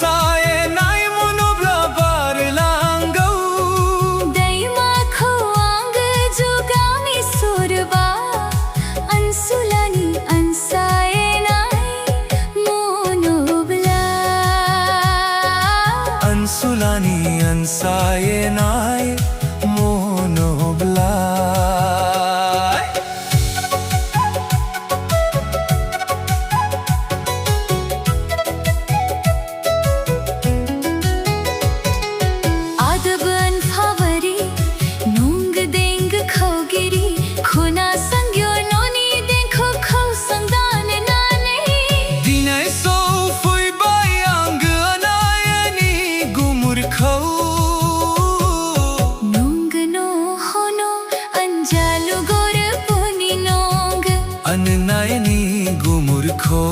sae nai monobla barlango dai ma khoang jugami surba ansulani ansae nai monobla ansulani ansae nai monobla Anayani gumurkho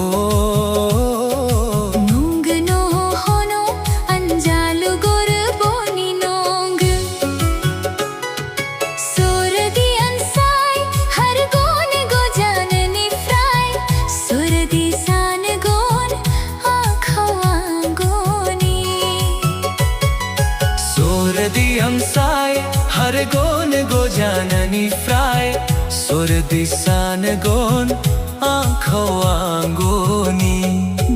nung no hono anjalu gor boni nong surdi ansai har gon go janani fry surdi san gon akhwangoni surdi ansai har gon go janani fry surdi san gon akhwangoni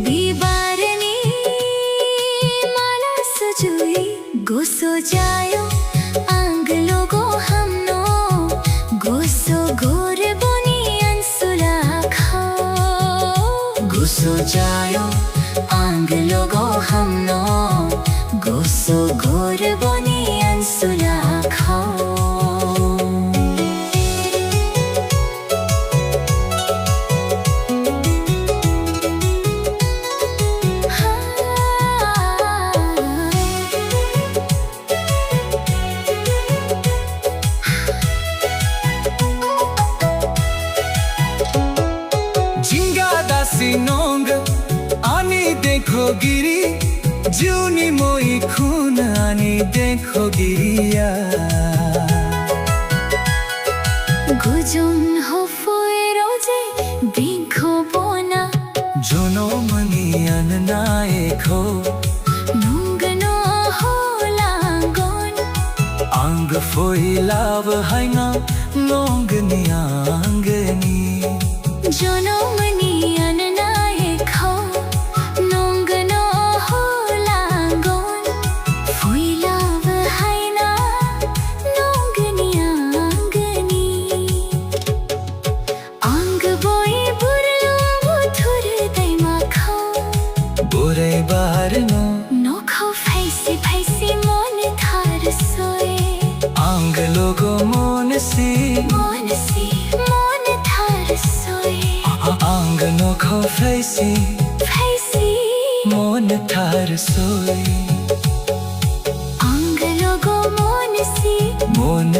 bibarani mala sujui goso jayo ang logo hamno goso gor boni ansula kho goso jayo ang logo hamno goso gor boni ansula kho Sinong ani dekho giri juni moi khun ani dekho giriya gujun ho foi roje dekho bona jono mani annae kho nung no ho langon ang foi lav haina long ni angni jono mani annae kho nung no ho langon foi lav haina nong ni angni ang boy burlu thur dai ma kho bore bar no no kho phaisi phaisi mon thar soe ang logo mon si mon thar soe ang no kho phaisi phaisi mon thar soe ang logo mon si mon